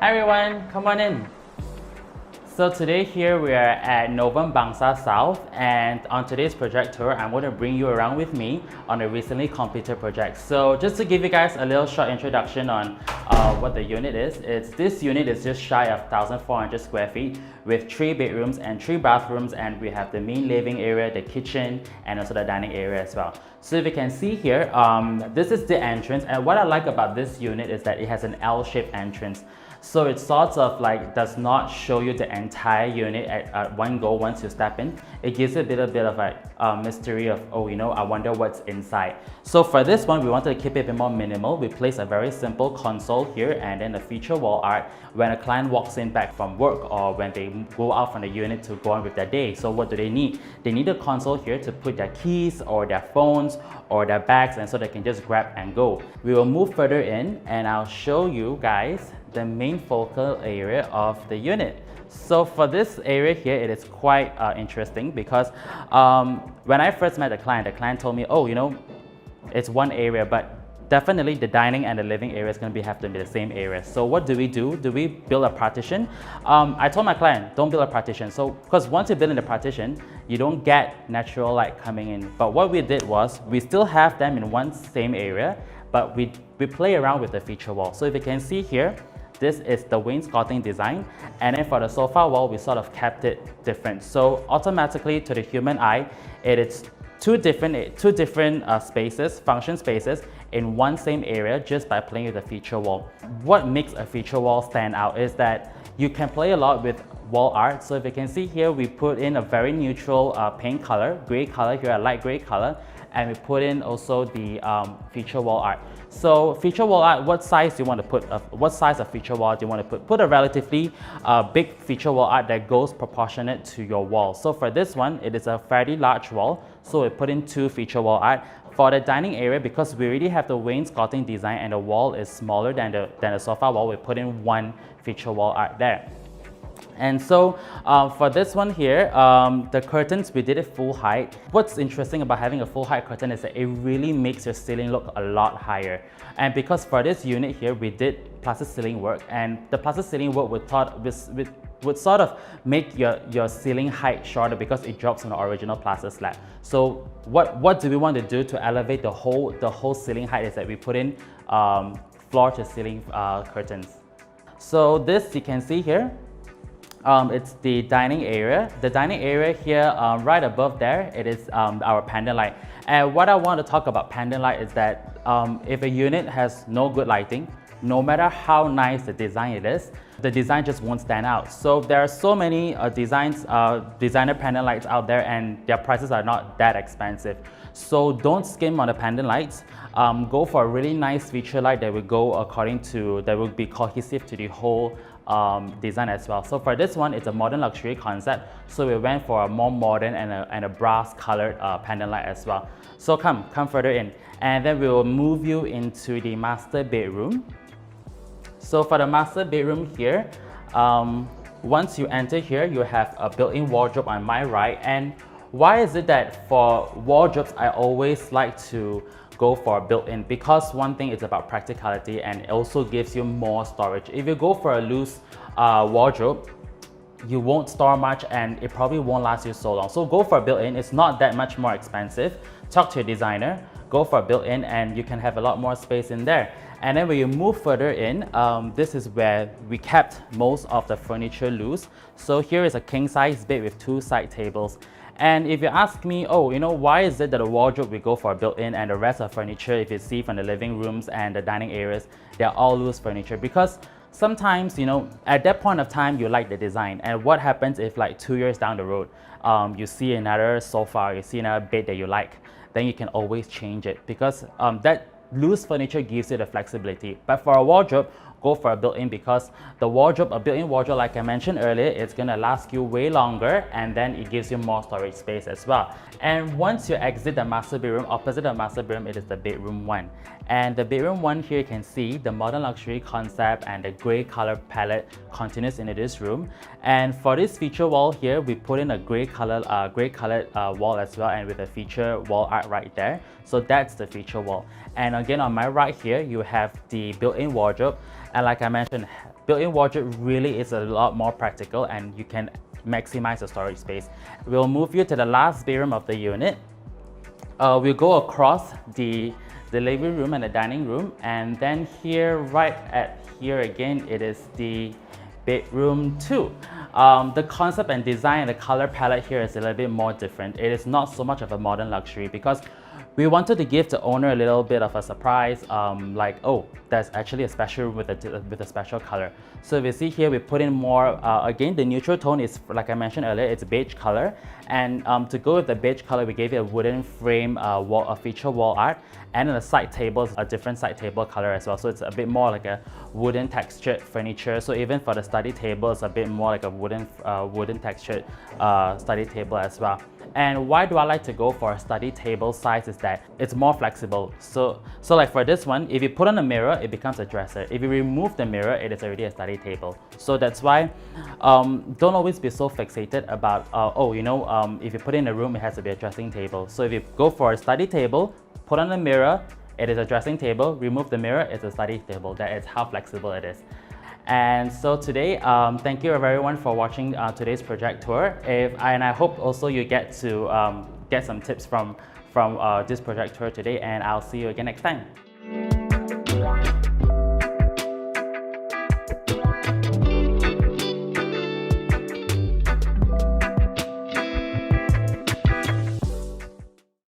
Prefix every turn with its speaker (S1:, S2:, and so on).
S1: Hi everyone, come on in. So today here we are at Novum Bangsa South, and on today's project tour I'm going to bring you around with me on a recently completed project. So just to give you guys a little short introduction on what the unit is, this unit is just shy of 1,400 square feet with 3 bedrooms and 3 bathrooms, and we have the main living area, the kitchen, and also the dining area as well. So if you can see here, this is the entrance, and what I like about this unit is that it has an L-shaped entrance. So it sort of like does not show you the entire unit at one go once you step in. It gives you a bit of a mystery of, oh, you know, I wonder what's inside. So for this one, we wanted to keep it a bit more minimal. We placed a very simple console here and then a feature wall art when a client walks in back from work or when they go out from the unit to go on with their day. So what do they need? They need a console here to put their keys or their phones or their bags, and so they can just grab and go. We will move further in and I'll show you guys the main focal area of the unit. So for this area here, it is quite interesting because when I first met the client told me, oh, you know, it's one area, but definitely the dining and the living area is going to have to be the same area. So what do? Do we build a partition? I told my client, don't build a partition. So because once you build in the partition, you don't get natural light coming in. But what we did was we still have them in one same area, but we play around with the feature wall. So if you can see here, this is the wainscoting design, and then for the sofa wall, we sort of kept it different. So automatically to the human eye, it is two different spaces, function spaces in one same area just by playing with the feature wall. What makes a feature wall stand out is that you can play a lot with wall art. So if you can see here, we put in a very neutral paint color, gray color here, a light gray color, and we put in also the feature wall art. So feature wall art, what size do you want to put? What size of feature wall do you want to put? Put a relatively big feature wall art that goes proportionate to your wall. So for this one, it is a fairly large wall, so we put in 2 feature wall art. For the dining area, because we already have the wainscoting design and the wall is smaller than the sofa wall, we put in 1 feature wall art there. And so for this one here, the curtains, we did it full height. What's interesting about having a full height curtain is that it really makes your ceiling look a lot higher. And because for this unit here, we did plaster ceiling work, and the plaster ceiling work would sort of make your ceiling height shorter because it drops on the original plaster slab. So what do we want to do to elevate the whole ceiling height is that we put in floor to ceiling curtains. So this you can see here. It's the dining area. The dining area here, right above there, it is our pendant light. And what I want to talk about pendant light is that if a unit has no good lighting, no matter how nice the design it is, the design just won't stand out. So there are so many designer pendant lights out there, and their prices are not that expensive. So don't skim on the pendant lights. Go for a really nice feature light that will be cohesive to the whole design as well. So for this one, it's a modern luxury concept. So we went for a more modern and a brass colored pendant light as well. So come further in, and then we will move you into the master bedroom. So for the master bedroom here, once you enter here, you have a built-in wardrobe on my right. And why is it that for wardrobes, I always like to go for built-in? Because one thing is about practicality, and it also gives you more storage. If you go for a loose wardrobe, you won't store much and it probably won't last you so long. So go for a built-in. It's not that much more expensive. Talk to your designer, go for a built-in, and you can have a lot more space in there. And then when you move further in, this is where we kept most of the furniture loose. So here is a king-size bed with 2 side tables. And if you ask me, oh, you know, why is it that the wardrobe we go for a built-in and the rest of furniture, if you see from the living rooms and the dining areas, they're all loose furniture? Because sometimes, you know, at that point of time, you like the design. And what happens if like 2 years down the road, you see another sofa, you see another bed that you like, then you can always change it, because that loose furniture gives you the flexibility. But for a wardrobe, go for a built-in, because a built-in wardrobe, like I mentioned earlier, it's gonna last you way longer, and then it gives you more storage space as well. And once you exit the master bedroom, opposite the master bedroom, it is the bedroom 1. And the bedroom 1 here, you can see the modern luxury concept and the gray color palette continues into this room. And for this feature wall here, we put in a gray colored wall as well, and with a feature wall art right there. So that's the feature wall. And again, on my right here, you have the built-in wardrobe. And like I mentioned, built-in wardrobe really is a lot more practical and you can maximize the storage space. We'll move you to the last bedroom of the unit. We'll go across the living room and the dining room, and then here, right at here again, it is the bedroom 2. The concept and design and the color palette here is a little bit more different. It is not so much of a modern luxury because we wanted to give the owner a little bit of a surprise, like, oh, there's actually a special room with a special color. So if you see here, we put in more, again, the neutral tone is, like I mentioned earlier, it's beige color. And to go with the beige color, we gave it a wooden frame, a feature wall art, and then the side tables, a different side table color as well. So it's a bit more like a wooden textured furniture. So even for the study table, it's a bit more like a wooden textured study table as well. And why do I like to go for a study table size is that it's more flexible. So like for this one, if you put on a mirror, it becomes a dresser. If you remove the mirror, it is already a study table. So that's why don't always be so fixated about, if you put in a room, it has to be a dressing table. So if you go for a study table, put on a mirror, it is a dressing table. Remove the mirror, it's a study table. That is how flexible it is. And so today, thank you everyone for watching today's project tour. And I hope also you get to get some tips from this project tour today, and I'll see you again next time.